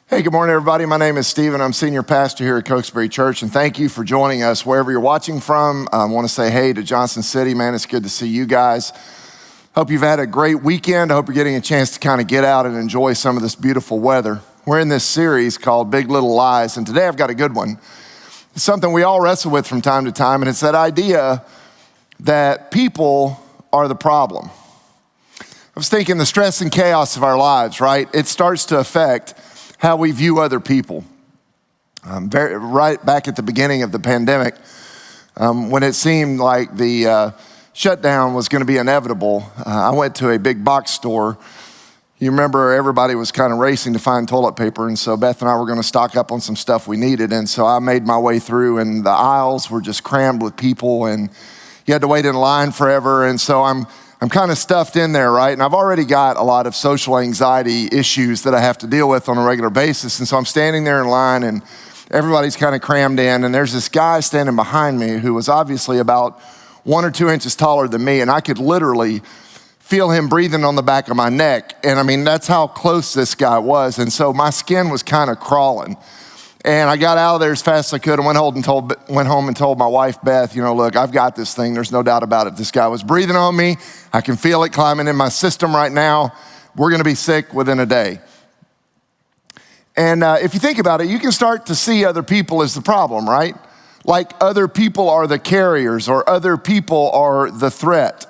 Hey, good morning, everybody. My name is Stephen. I'm senior pastor here at Cokesbury Church, and thank you for joining us wherever you're watching from. I want to say hey to Johnson City. Man, it's good to see you guys. Hope you've had a great weekend. I hope you're getting a chance to kind of get out and enjoy some of this beautiful weather. We're in this series called Big Little Lies, and today I've got a good one. It's something we all wrestle with from time to time, and it's that idea that people are the problem. I was thinking the stress and chaos of our lives, right? It starts to affect how we view other people. Right back at the beginning of the pandemic, when it seemed like the shutdown was going to be inevitable, I went to a big box store. You remember everybody was kind of racing to find toilet paper, and so Beth and I were going to stock up on some stuff we needed, and so I made my way through, and the aisles were just crammed with people, and you had to wait in line forever, and so I'm kind of stuffed in there, right? And I've already got a lot of social anxiety issues that I have to deal with on a regular basis. And so I'm standing there in line and everybody's kind of crammed in. And there's this guy standing behind me who was obviously about 1 or 2 inches taller than me. And I could literally feel him breathing on the back of my neck. And I mean, that's how close this guy was. And so my skin was kind of crawling. And I got out of there as fast as I could and went home and told my wife, Beth, look, I've got this thing. There's no doubt about it. This guy was breathing on me. I can feel it climbing in my system right now. We're going to be sick within a day. And if you think about it, you can start to see other people as the problem, right? Like other people are the carriers or other people are the threat.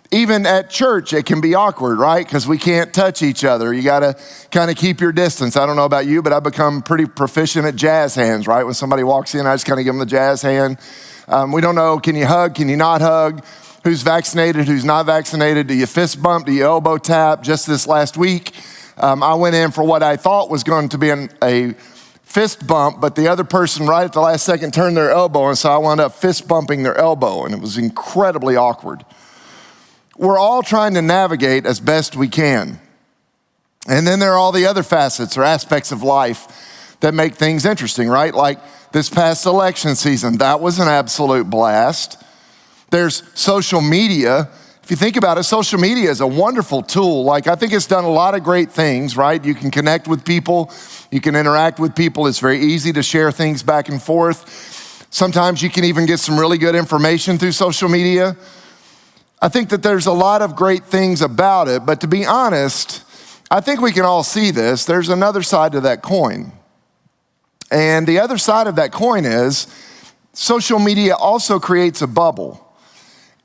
Even at church, it can be awkward, right? Because we can't touch each other. You got to kind of keep your distance. I don't know about you, but I've become pretty proficient at jazz hands, right? When somebody walks in, I just kind of give them the jazz hand. We don't know, can you hug? Can you not hug? Who's vaccinated? Who's not vaccinated? Do you fist bump? Do you elbow tap? Just this last week, I went in for what I thought was going to be a fist bump, but the other person right at the last second turned their elbow, and so I wound up fist bumping their elbow, and it was incredibly awkward. We're all trying to navigate as best we can. And then there are all the other facets or aspects of life that make things interesting, right? Like this past election season, that was an absolute blast. There's social media. If you think about it, social media is a wonderful tool. Like I think it's done a lot of great things, right? You can connect with people. You can interact with people. It's very easy to share things back and forth. Sometimes you can even get some really good information through social media. I think that there's a lot of great things about it, but to be honest, I think we can all see this. There's another side to that coin. And the other side of that coin is social media also creates a bubble.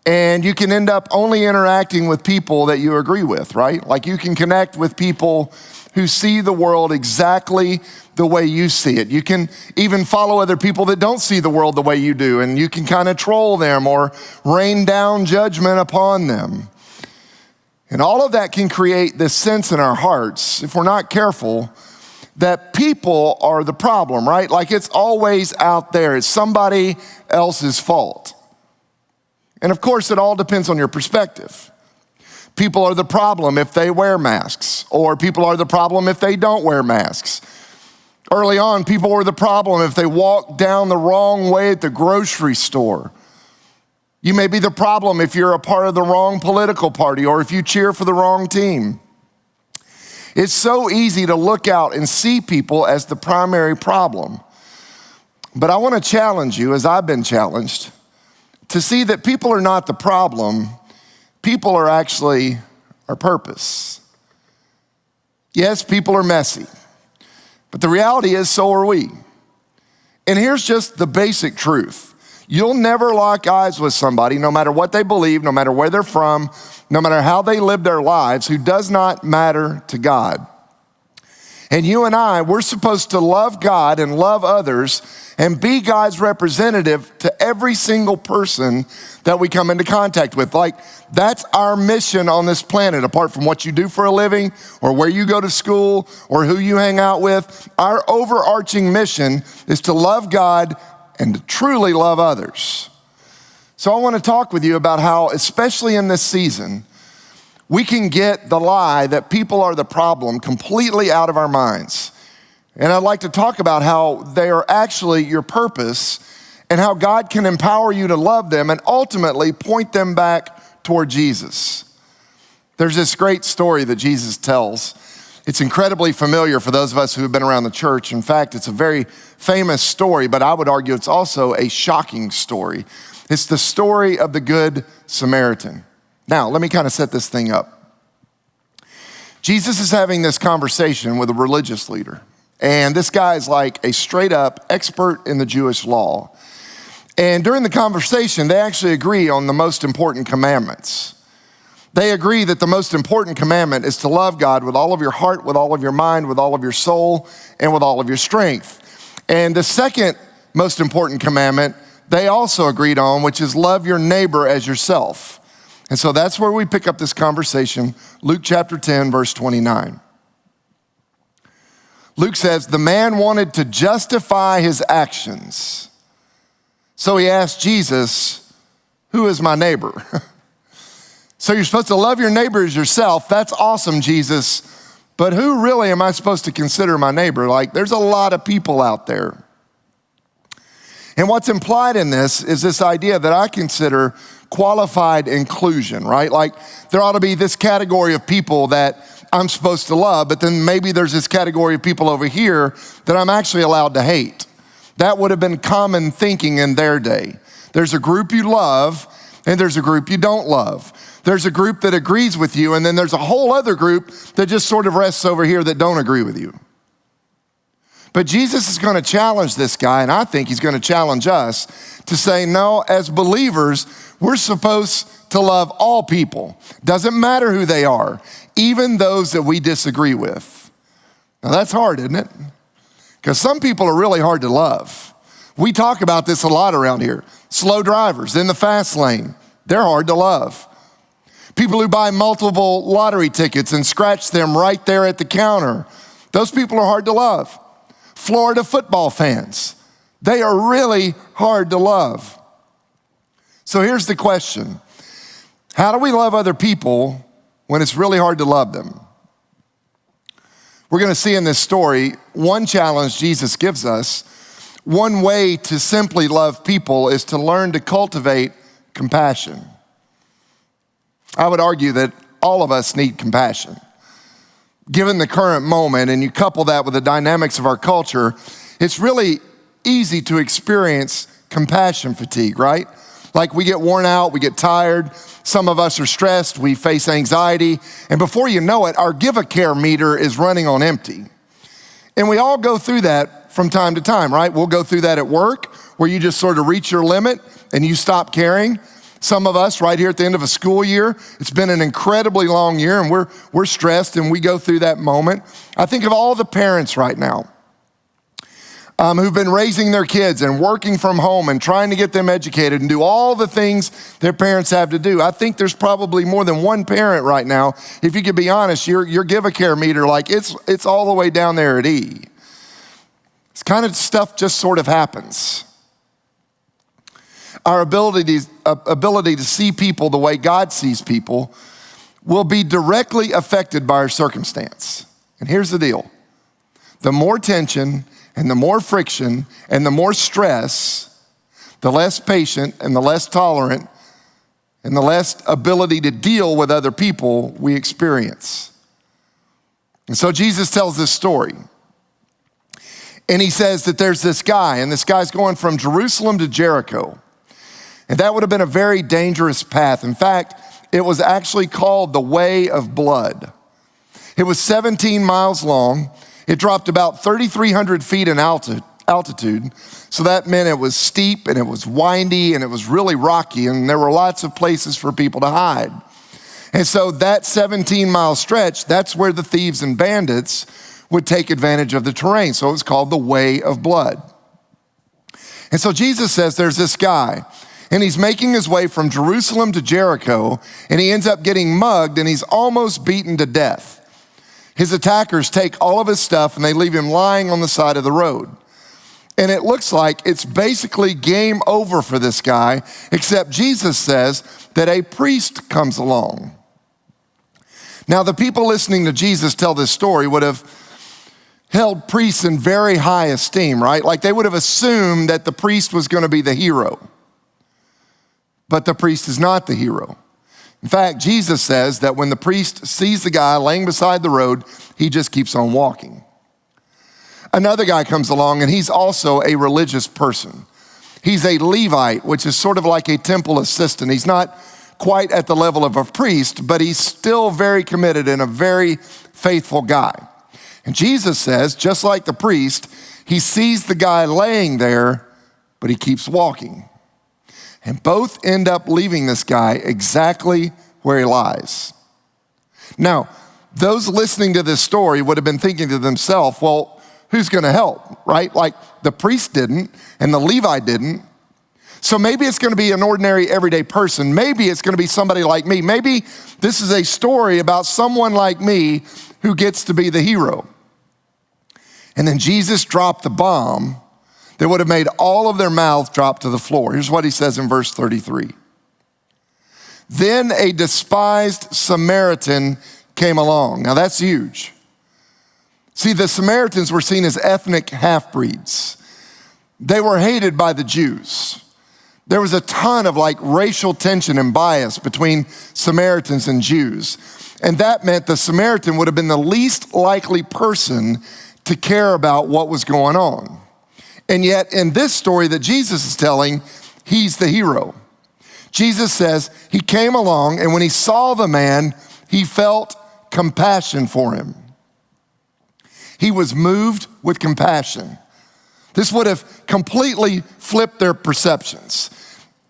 And you can end up only interacting with people that you agree with, right? Like you can connect with people who see the world exactly the way you see it. You can even follow other people that don't see the world the way you do, and you can kind of troll them or rain down judgment upon them. And all of that can create this sense in our hearts, if we're not careful, that people are the problem, right? Like it's always out there. It's somebody else's fault. And of course, it all depends on your perspective. People are the problem if they wear masks, or people are the problem if they don't wear masks. Early on, people were the problem if they walked down the wrong way at the grocery store. You may be the problem if you're a part of the wrong political party or if you cheer for the wrong team. It's so easy to look out and see people as the primary problem. But I want to challenge you, as I've been challenged, to see that people are not the problem. People are actually our purpose. Yes, people are messy, but the reality is so are we. And here's just the basic truth. You'll never lock eyes with somebody, no matter what they believe, no matter where they're from, no matter how they live their lives, who does not matter to God. And you and I, we're supposed to love God and love others and be God's representative to every single person that we come into contact with. Like, that's our mission on this planet, apart from what you do for a living or where you go to school or who you hang out with. Our overarching mission is to love God and to truly love others. So I want to talk with you about how, especially in this season, we can get the lie that people are the problem completely out of our minds. And I'd like to talk about how they are actually your purpose and how God can empower you to love them and ultimately point them back toward Jesus. There's this great story that Jesus tells It's incredibly familiar for those of us who have been around the church. In fact, it's a very famous story, but I would argue it's also a shocking story. It's the story of the Good Samaritan. Now, let me kind of set this thing up. Jesus is having this conversation with a religious leader, and this guy is like a straight up expert in the Jewish law. And during the conversation, they actually agree on the most important commandments. They agree that the most important commandment is to love God with all of your heart, with all of your mind, with all of your soul, and with all of your strength. And the second most important commandment they also agreed on, which is love your neighbor as yourself. And so that's where we pick up this conversation, Luke chapter 10, verse 29. Luke says, the man wanted to justify his actions. So he asked Jesus, who is my neighbor? So you're supposed to love your neighbor as yourself. That's awesome, Jesus. But who really am I supposed to consider my neighbor? Like, there's a lot of people out there. And what's implied in this is this idea that I consider qualified inclusion, right? Like, there ought to be this category of people that I'm supposed to love, but then maybe there's this category of people over here that I'm actually allowed to hate. That would have been common thinking in their day. There's a group you love, and there's a group you don't love. There's a group that agrees with you, and then there's a whole other group that just sort of rests over here that don't agree with you. But Jesus is going to challenge this guy, and I think he's going to challenge us to say, no, as believers, we're supposed to love all people. Doesn't matter who they are, even those that we disagree with. Now that's hard, isn't it? Because some people are really hard to love. We talk about this a lot around here. Slow drivers in the fast lane, they're hard to love. People who buy multiple lottery tickets and scratch them right there at the counter, those people are hard to love. Florida football fans, they are really hard to love. So here's the question. How do we love other people when it's really hard to love them? We're going to see in this story one challenge Jesus gives us. One way to simply love people is to learn to cultivate compassion. I would argue that all of us need compassion. Given the current moment, and you couple that with the dynamics of our culture, it's really easy to experience compassion fatigue, right? Like we get worn out, we get tired, some of us are stressed, we face anxiety, and before you know it, our give-a-care meter is running on empty. And we all go through that from time to time, right? We'll go through that at work, where you just sort of reach your limit and you stop caring. Some of us right here at the end of a school year, it's been an incredibly long year and we're stressed and we go through that moment. I think of all the parents right now who've been raising their kids and working from home and trying to get them educated and do all the things their parents have to do. I think there's probably more than one parent right now, if you could be honest, your give-a-care meter, like it's all the way down there at E. This kind of stuff just sort of happens. Our ability to see people the way God sees people will be directly affected by our circumstance. And here's the deal. The more tension and the more friction and the more stress, the less patient and the less tolerant and the less ability to deal with other people we experience. And so Jesus tells this story. And he says that there's this guy, and this guy's going from Jerusalem to Jericho. And that would have been a very dangerous path. In fact, it was actually called the Way of Blood. It was 17 miles long. It dropped about 3,300 feet in altitude. So that meant it was steep and it was windy and it was really rocky and there were lots of places for people to hide. And so that 17-mile stretch, that's where the thieves and bandits would take advantage of the terrain. So it was called the Way of Blood. And so Jesus says there's this guy, and he's making his way from Jerusalem to Jericho, and he ends up getting mugged, and he's almost beaten to death. His attackers take all of his stuff, and they leave him lying on the side of the road. And it looks like it's basically game over for this guy, except Jesus says that a priest comes along. Now, the people listening to Jesus tell this story would have held priests in very high esteem, right? Like they would have assumed that the priest was going to be the hero. But the priest is not the hero. In fact, Jesus says that when the priest sees the guy laying beside the road, he just keeps on walking. Another guy comes along, and he's also a religious person. He's a Levite, which is sort of like a temple assistant. He's not quite at the level of a priest, but he's still very committed and a very faithful guy. And Jesus says, just like the priest, he sees the guy laying there, but he keeps walking. And both end up leaving this guy exactly where he lies. Now, those listening to this story would have been thinking to themselves, well, who's gonna help, right? Like the priest didn't and the Levite didn't. So maybe it's gonna be an ordinary everyday person. Maybe it's gonna be somebody like me. Maybe this is a story about someone like me who gets to be the hero. And then Jesus dropped the bomb that would have made all of their mouths drop to the floor. Here's what he says in verse 33. Then a despised Samaritan came along. Now that's huge. See, the Samaritans were seen as ethnic half-breeds. They were hated by the Jews. There was a ton of racial tension and bias between Samaritans and Jews. And that meant the Samaritan would have been the least likely person to care about what was going on. And yet in this story that Jesus is telling, he's the hero. Jesus says he came along, and when he saw the man, he felt compassion for him. He was moved with compassion. This would have completely flipped their perceptions.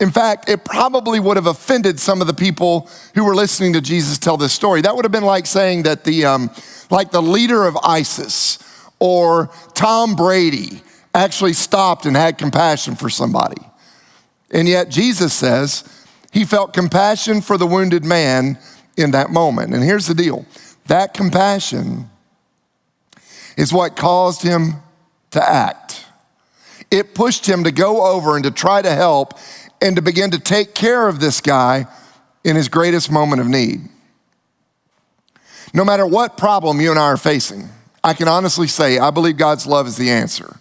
In fact, it probably would have offended some of the people who were listening to Jesus tell this story. That would have been like saying that the leader of ISIS or Tom Brady actually stopped and had compassion for somebody. And yet Jesus says he felt compassion for the wounded man in that moment. And here's the deal. That compassion is what caused him to act. It pushed him to go over and to try to help and to begin to take care of this guy in his greatest moment of need. No matter what problem you and I are facing, I can honestly say I believe God's love is the answer.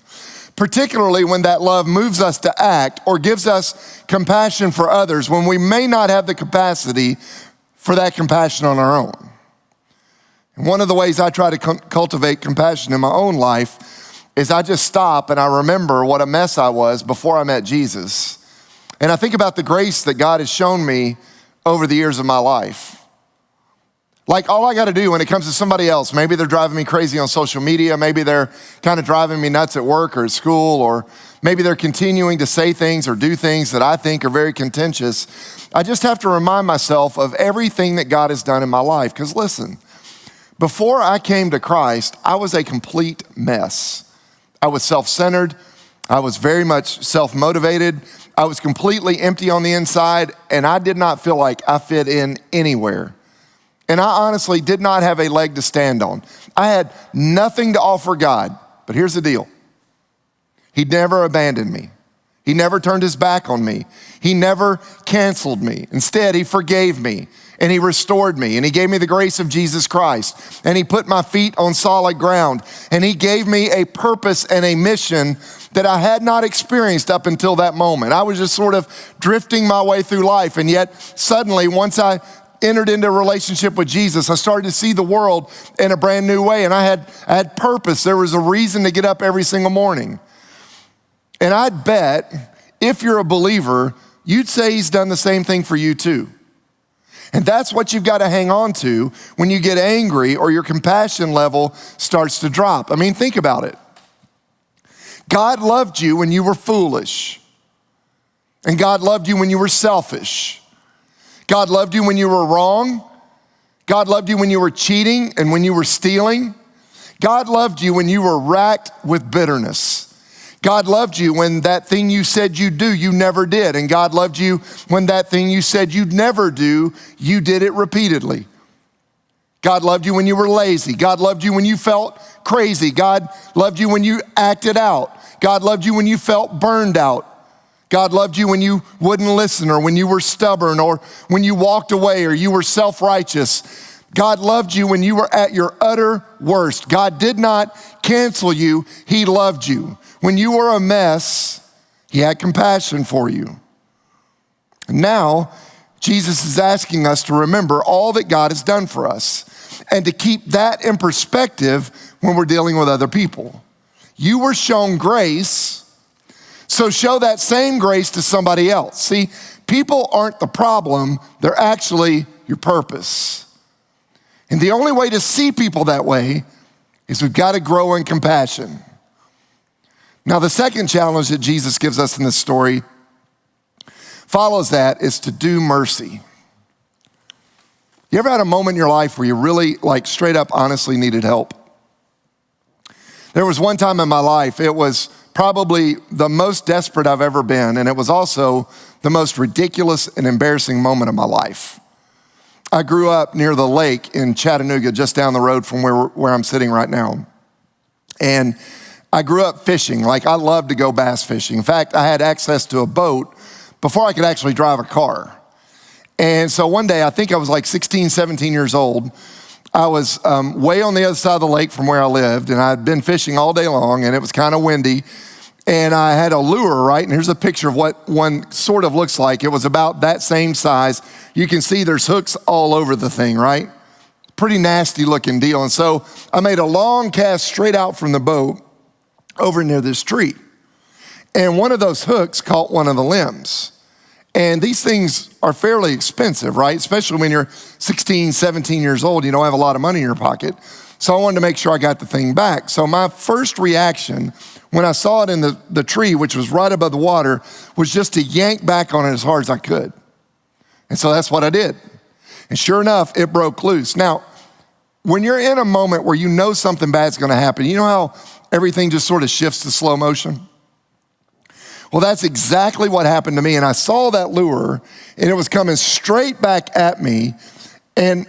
Particularly when that love moves us to act or gives us compassion for others when we may not have the capacity for that compassion on our own. And one of the ways I try to cultivate compassion in my own life is I just stop and I remember what a mess I was before I met Jesus. And I think about the grace that God has shown me over the years of my life. All I gotta do when it comes to somebody else, maybe they're driving me crazy on social media, maybe they're kind of driving me nuts at work or at school, or maybe they're continuing to say things or do things that I think are very contentious. I just have to remind myself of everything that God has done in my life. Because listen, before I came to Christ, I was a complete mess. I was self-centered. I was very much self-motivated. I was completely empty on the inside, and I did not feel like I fit in anywhere. And I honestly did not have a leg to stand on. I had nothing to offer God. But here's the deal. He never abandoned me. He never turned his back on me. He never canceled me. Instead, he forgave me and he restored me and he gave me the grace of Jesus Christ and he put my feet on solid ground and he gave me a purpose and a mission that I had not experienced up until that moment. I was just sort of drifting my way through life, and yet suddenly once I entered into a relationship with Jesus, I started to see the world in a brand new way, and I had purpose. There was a reason to get up every single morning. And I'd bet if you're a believer, you'd say he's done the same thing for you too. And that's what you've got to hang on to when you get angry or your compassion level starts to drop. I mean, think about it. God loved you when you were foolish. And God loved you when you were selfish. God loved you when you were wrong. God loved you when you were cheating and when you were stealing. God loved you when you were racked with bitterness. God loved you when that thing you said you'd do, you never did. And God loved you when that thing you said you'd never do, you did it repeatedly. God loved you when you were lazy. God loved you when you felt crazy. God loved you when you acted out. God loved you when you felt burned out. God loved you when you wouldn't listen, or when you were stubborn, or when you walked away, or you were self-righteous. God loved you when you were at your utter worst. God did not cancel you, he loved you. When you were a mess, he had compassion for you. Now, Jesus is asking us to remember all that God has done for us and to keep that in perspective when we're dealing with other people. You were shown grace, so show that same grace to somebody else. See, people aren't the problem, they're actually your purpose. And the only way to see people that way is we've got to grow in compassion. Now, the second challenge that Jesus gives us in this story follows that is to do mercy. You ever had a moment in your life where you really, straight up honestly needed help? There was one time in my life, it was probably the most desperate I've ever been, and it was also the most ridiculous and embarrassing moment of my life. I grew up near the lake in Chattanooga, just down the road from where I'm sitting right now. And I grew up fishing. I loved to go bass fishing. In fact, I had access to a boat before I could actually drive a car. And so one day, I think I was 16, 17 years old. I was way on the other side of the lake from where I lived, and I'd been fishing all day long, and it was kind of windy. And I had a lure, right? And here's a picture of what one sort of looks like. It was about that same size. You can see there's hooks all over the thing, right? Pretty nasty looking deal. And so I made a long cast straight out from the boat over near this tree. And one of those hooks caught one of the limbs. And these things are fairly expensive, right? Especially when you're 16, 17 years old, you don't have a lot of money in your pocket. So I wanted to make sure I got the thing back. So my first reaction when I saw it in the tree, which was right above the water, was just to yank back on it as hard as I could. And so that's what I did. And sure enough, it broke loose. Now, when you're in a moment where you know something bad's gonna happen, you know how everything just sort of shifts to slow motion? Well, that's exactly what happened to me. And I saw that lure, and it was coming straight back at me. And,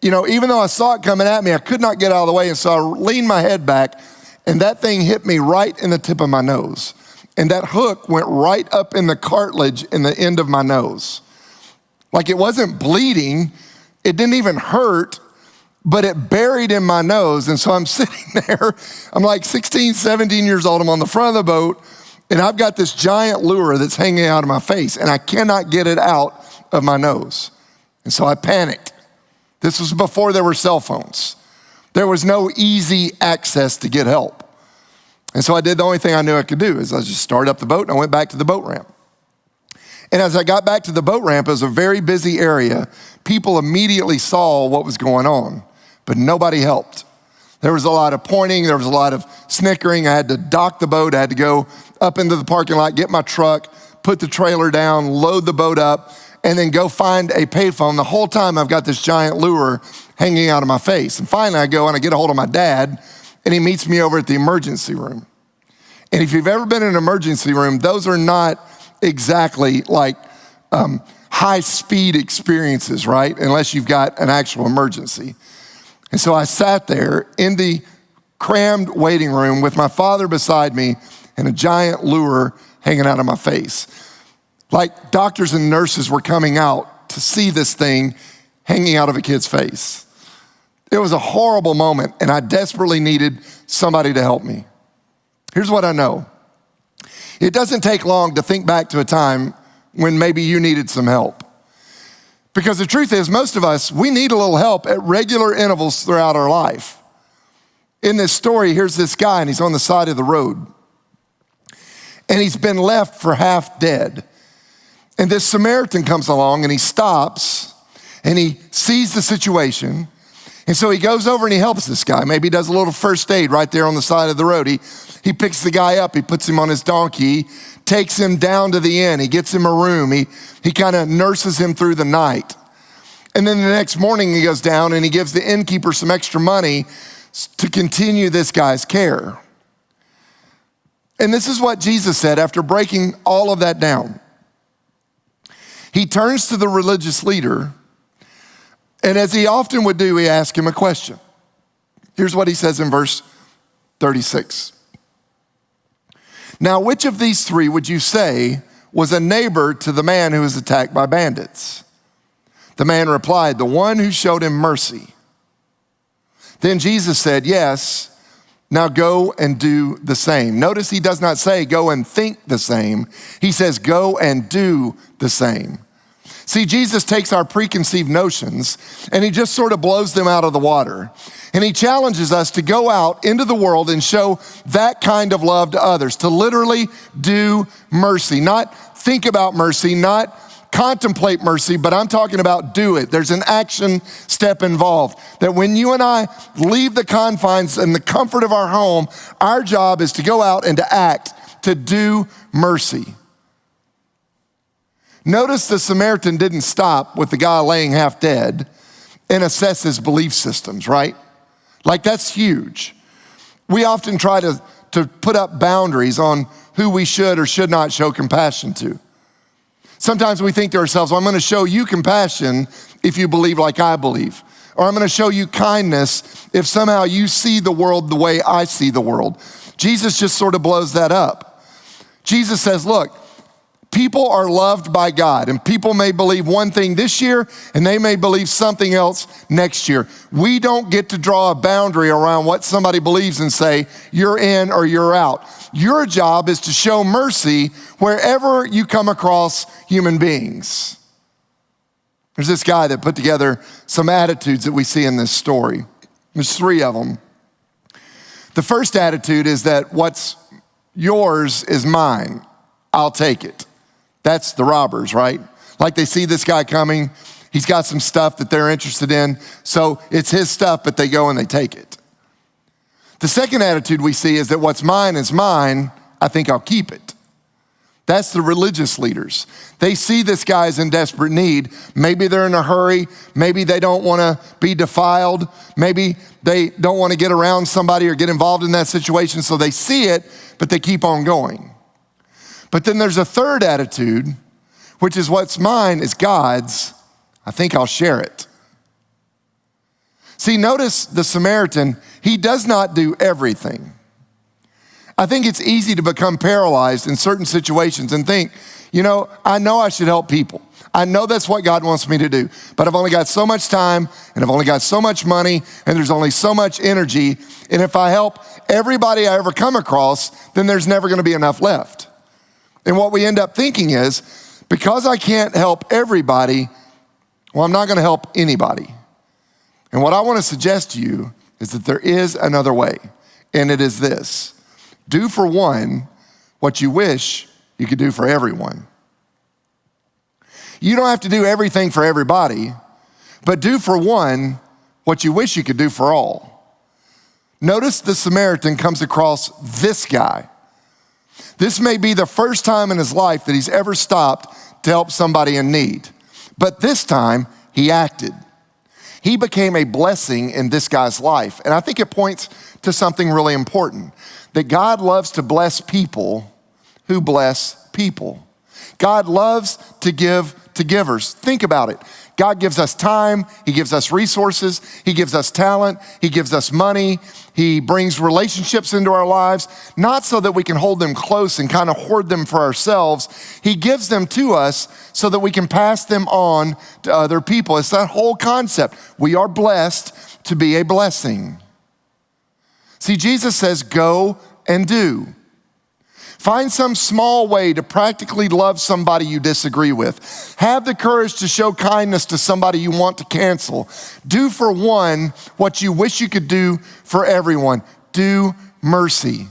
even though I saw it coming at me, I could not get out of the way. And so I leaned my head back, and that thing hit me right in the tip of my nose. And that hook went right up in the cartilage in the end of my nose. It wasn't bleeding. It didn't even hurt, but it buried in my nose. And so I'm sitting there. I'm 16, 17 years old. I'm on the front of the boat. And I've got this giant lure that's hanging out of my face, and I cannot get it out of my nose. And so I panicked. This was before there were cell phones. There was no easy access to get help. And so I did the only thing I knew I could do is I just started up the boat and I went back to the boat ramp. And as I got back to the boat ramp, it was a very busy area. People immediately saw what was going on, but nobody helped. There was a lot of pointing, there was a lot of snickering. I had to dock the boat, I had to go up into the parking lot, get my truck, put the trailer down, load the boat up, and then go find a payphone. The whole time I've got this giant lure hanging out of my face. And finally I go and I get a hold of my dad, and he meets me over at the emergency room. And if you've ever been in an emergency room, those are not exactly high-speed experiences, right? Unless you've got an actual emergency. And so I sat there in the crammed waiting room with my father beside me and a giant lure hanging out of my face. Doctors and nurses were coming out to see this thing hanging out of a kid's face. It was a horrible moment, and I desperately needed somebody to help me. Here's what I know. It doesn't take long to think back to a time when maybe you needed some help. Because the truth is, most of us, we need a little help at regular intervals throughout our life. In this story, here's this guy, and he's on the side of the road. And he's been left for half dead. And this Samaritan comes along, and he stops, and he sees the situation. And so he goes over and he helps this guy. Maybe he does a little first aid right there on the side of the road. He picks the guy up, he puts him on his donkey, takes him down to the inn, he gets him a room, he kind of nurses him through the night. And then the next morning he goes down and he gives the innkeeper some extra money to continue this guy's care. And this is what Jesus said after breaking all of that down. He turns to the religious leader, and as he often would do, he asks him a question. Here's what he says in verse 36. Now, which of these three would you say was a neighbor to the man who was attacked by bandits? The man replied, the one who showed him mercy. Then Jesus said, yes, now go and do the same. Notice he does not say go and think the same. He says go and do the same. See, Jesus takes our preconceived notions and he just sort of blows them out of the water. And he challenges us to go out into the world and show that kind of love to others, to literally do mercy, not think about mercy, not contemplate mercy, but I'm talking about do it. There's an action step involved. That when you and I leave the confines and the comfort of our home, our job is to go out and to act, to do mercy. Notice the Samaritan didn't stop with the guy laying half dead and assess his belief systems, right? Like that's huge. We often try to put up boundaries on who we should or should not show compassion to. Sometimes we think to ourselves, well, I'm gonna show you compassion if you believe like I believe. Or I'm gonna show you kindness if somehow you see the world the way I see the world. Jesus just sort of blows that up. Jesus says, look, people are loved by God, and people may believe one thing this year, and they may believe something else next year. We don't get to draw a boundary around what somebody believes and say, you're in or you're out. Your job is to show mercy wherever you come across human beings. There's this guy that put together some attitudes that we see in this story. There's 3 of them. The first attitude is that what's yours is mine. I'll take it. That's the robbers, right? Like they see this guy coming, he's got some stuff that they're interested in, so it's his stuff, but they go and they take it. The second attitude we see is that what's mine is mine, I think I'll keep it. That's the religious leaders. They see this guy's in desperate need. Maybe they're in a hurry, maybe they don't wanna be defiled, maybe they don't wanna get around somebody or get involved in that situation, so they see it, but they keep on going. But then there's a third attitude, which is what's mine is God's. I think I'll share it. See, notice the Samaritan, he does not do everything. I think it's easy to become paralyzed in certain situations and think, I know I should help people. I know that's what God wants me to do, but I've only got so much time and I've only got so much money and there's only so much energy. And if I help everybody I ever come across, then there's never gonna be enough left. And what we end up thinking is, because I can't help everybody, well, I'm not gonna help anybody. And what I wanna suggest to you is that there is another way, and it is this. Do for one what you wish you could do for everyone. You don't have to do everything for everybody, but do for one what you wish you could do for all. Notice the Samaritan comes across this guy. This may be the first time in his life that he's ever stopped to help somebody in need. But this time, he acted. He became a blessing in this guy's life. And I think it points to something really important, that God loves to bless people who bless people. God loves to give to givers. Think about it. God gives us time, he gives us resources, he gives us talent, he gives us money, he brings relationships into our lives, not so that we can hold them close and kind of hoard them for ourselves. He gives them to us so that we can pass them on to other people. It's that whole concept. We are blessed to be a blessing. See, Jesus says, go and do. Find some small way to practically love somebody you disagree with. Have the courage to show kindness to somebody you want to cancel. Do for one what you wish you could do for everyone. Do mercy.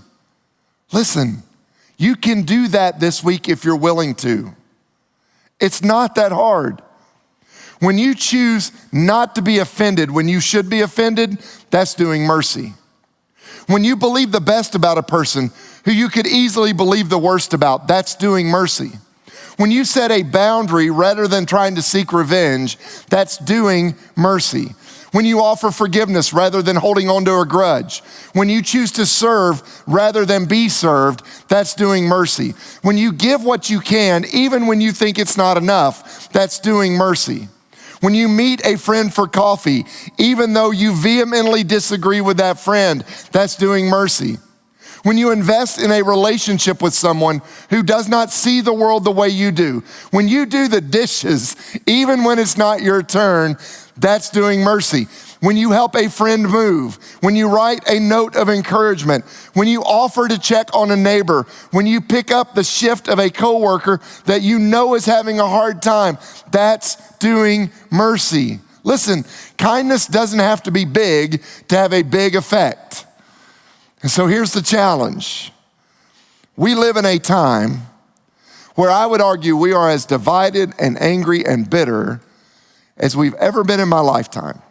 Listen, you can do that this week if you're willing to. It's not that hard. When you choose not to be offended when you should be offended, that's doing mercy. When you believe the best about a person who you could easily believe the worst about, that's doing mercy. When you set a boundary rather than trying to seek revenge, that's doing mercy. When you offer forgiveness rather than holding on to a grudge. When you choose to serve rather than be served, that's doing mercy. When you give what you can, even when you think it's not enough, that's doing mercy. When you meet a friend for coffee, even though you vehemently disagree with that friend, that's doing mercy. When you invest in a relationship with someone who does not see the world the way you do, when you do the dishes, even when it's not your turn, that's doing mercy. when you help a friend move, when you write a note of encouragement, when you offer to check on a neighbor, when you pick up the shift of a coworker that you know is having a hard time, that's doing mercy. Listen, kindness doesn't have to be big to have a big effect. And so here's the challenge. We live in a time where I would argue we are as divided and angry and bitter as we've ever been in my lifetime.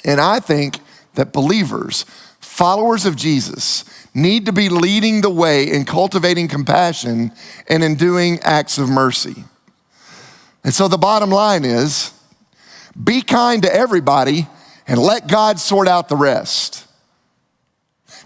And I think that believers, followers of Jesus, need to be leading the way in cultivating compassion and in doing acts of mercy. And so the bottom line is, be kind to everybody and let God sort out the rest.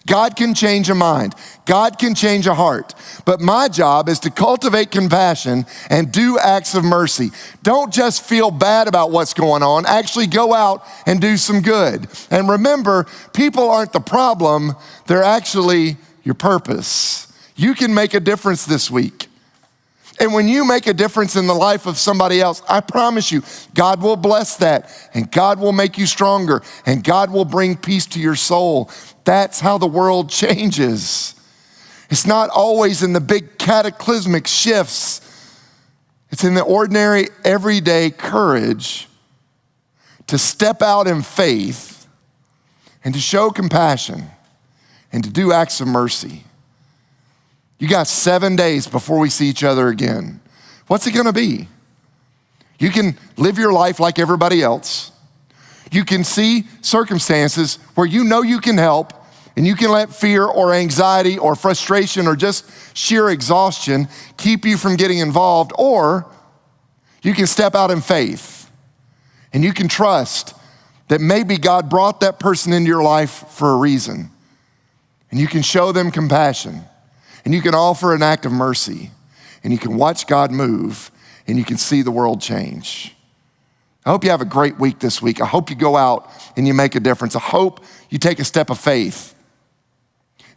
God can change a mind. God can change a heart. But my job is to cultivate compassion and do acts of mercy. Don't just feel bad about what's going on. Actually go out and do some good. And remember, people aren't the problem. They're actually your purpose. You can make a difference this week. And when you make a difference in the life of somebody else, I promise you, God will bless that, and God will make you stronger, and God will bring peace to your soul. That's how the world changes. It's not always in the big cataclysmic shifts. It's in the ordinary, everyday courage to step out in faith and to show compassion and to do acts of mercy. You got 7 days before we see each other again. What's it gonna be? You can live your life like everybody else. You can see circumstances where you know you can help, and you can let fear or anxiety or frustration or just sheer exhaustion keep you from getting involved, or you can step out in faith and you can trust that maybe God brought that person into your life for a reason, and you can show them compassion. And you can offer an act of mercy, and you can watch God move, and you can see the world change. I hope you have a great week this week. I hope you go out and you make a difference. I hope you take a step of faith,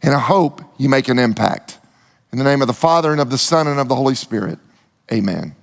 and I hope you make an impact. In the name of the Father, and of the Son, and of the Holy Spirit, amen.